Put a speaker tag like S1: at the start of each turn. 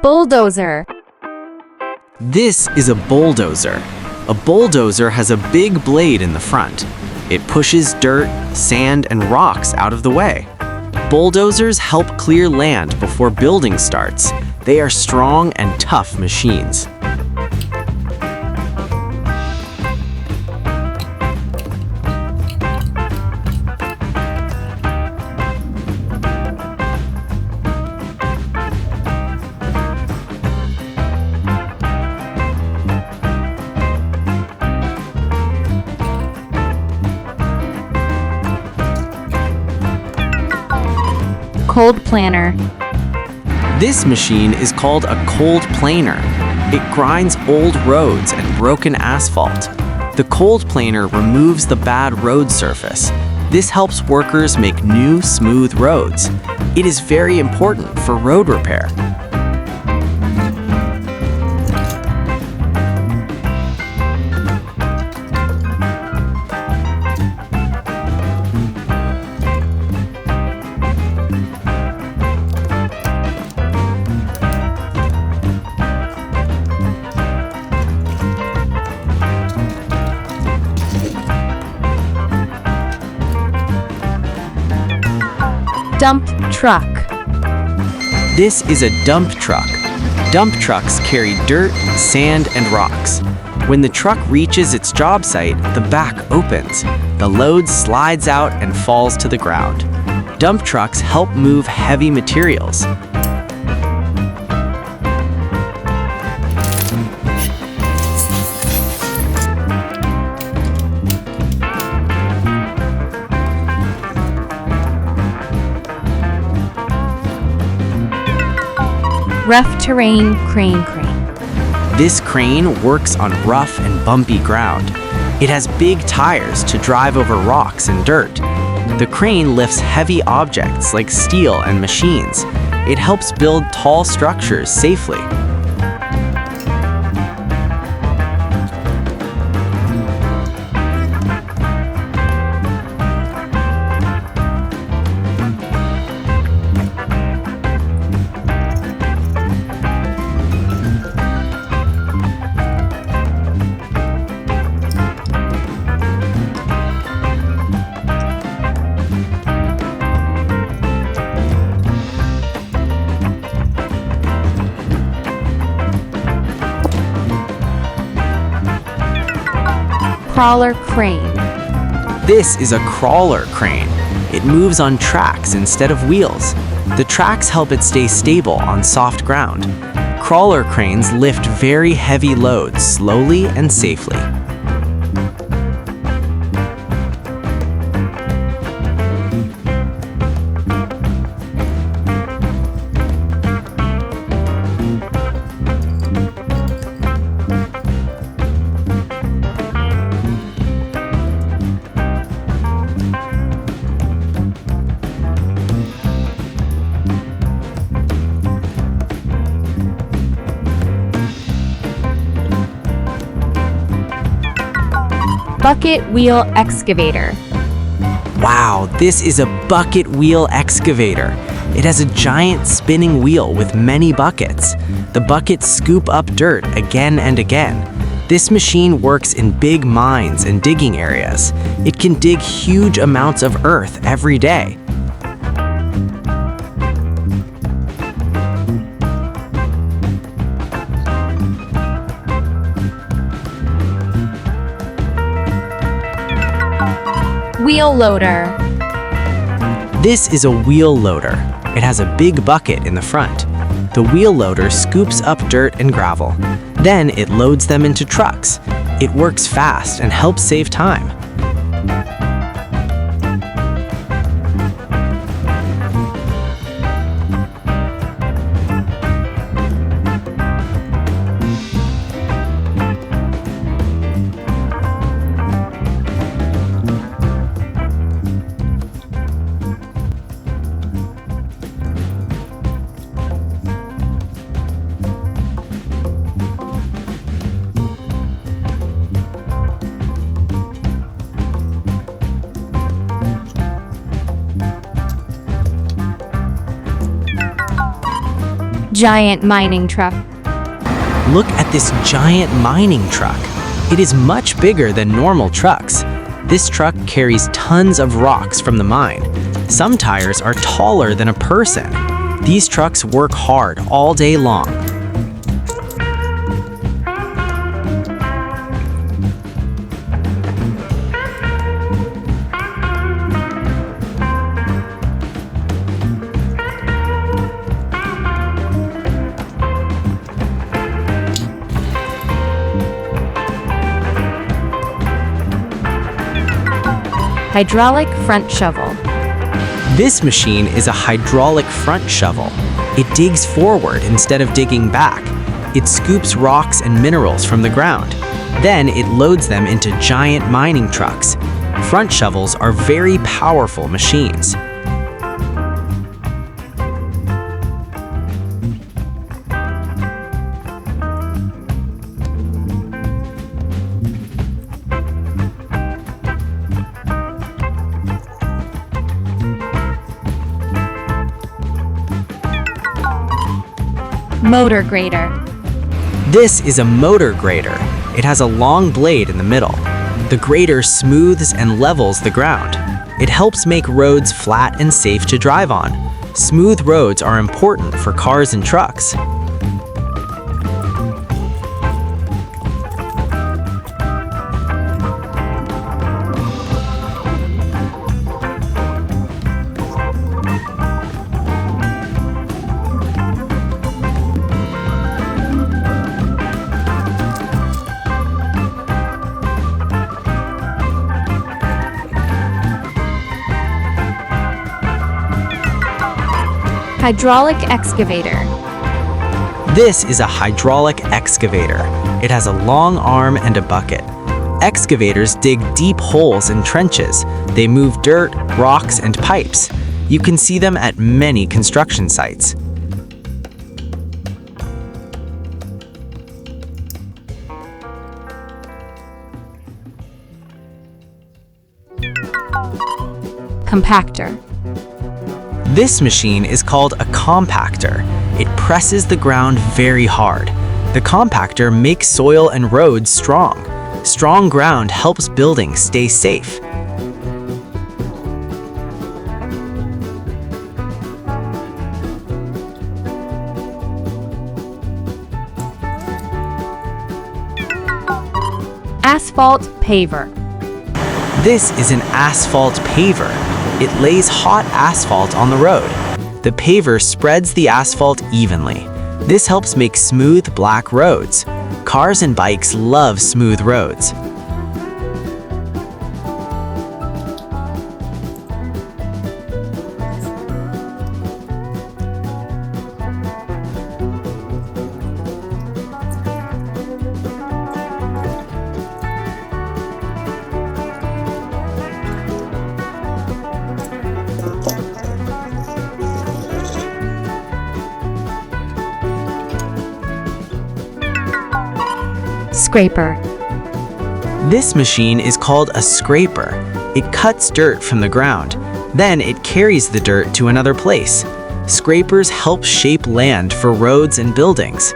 S1: Bulldozer.
S2: This is a bulldozer. A bulldozer has a big blade in the front. It pushes dirt, sand, and rocks out of the way. Bulldozers help clear land before building starts. They are strong and tough machines.
S1: Cold planer.
S2: This machine is called a cold planer. It grinds old roads and broken asphalt. The cold planer removes the bad road surface. This helps workers make new, smooth roads. It is very important for road repair.
S1: Dump truck.
S2: This is a dump truck. Dump trucks carry dirt, sand, and rocks. When the truck reaches its job site, the back opens. The load slides out and falls to the ground. Dump trucks help move heavy materials.
S1: Rough terrain crane.
S2: This crane works on rough and bumpy ground. It has big tires to drive over rocks and dirt. The crane lifts heavy objects like steel and machines. It helps build tall structures safely.
S1: Crawler crane.
S2: This is a crawler crane. It moves on tracks instead of wheels. The tracks help it stay stable on soft ground. Crawler cranes lift very heavy loads slowly and safely.
S1: Bucket wheel excavator.
S2: Wow, this is a bucket wheel excavator. It has a giant spinning wheel with many buckets. The buckets scoop up dirt again and again. This machine works in big mines and digging areas. It can dig huge amounts of earth every day.
S1: Wheel loader.
S2: This is a wheel loader. It has a big bucket in the front. The wheel loader scoops up dirt and gravel. Then it loads them into trucks. It works fast and helps save time.
S1: Giant mining truck.
S2: Look at this giant mining truck. It is much bigger than normal trucks. This truck carries tons of rocks from the mine. Some tires are taller than a person. These trucks work hard all day long.
S1: Hydraulic front shovel.
S2: This machine is a hydraulic front shovel. It digs forward instead of digging back. It scoops rocks and minerals from the ground. Then it loads them into giant mining trucks. Front shovels are very powerful machines.
S1: Motor grader.
S2: This is a motor grader. It has a long blade in the middle. The grader smooths and levels the ground. It helps make roads flat and safe to drive on. Smooth roads are important for cars and trucks.
S1: Hydraulic excavator.
S2: This is a hydraulic excavator. It has a long arm and a bucket. Excavators dig deep holes in trenches. They move dirt, rocks, and pipes. You can see them at many construction sites.
S1: Compactor.
S2: This machine is called a compactor. It presses the ground very hard. The compactor makes soil and roads strong. Strong ground helps buildings stay safe.
S1: Asphalt paver.
S2: This is an asphalt paver. It lays hot asphalt on the road. The paver spreads the asphalt evenly. This helps make smooth black roads. Cars and bikes love smooth roads.
S1: Scraper.
S2: This machine is called a scraper. It cuts dirt from the ground. Then it carries the dirt to another place. Scrapers help shape land for roads and buildings.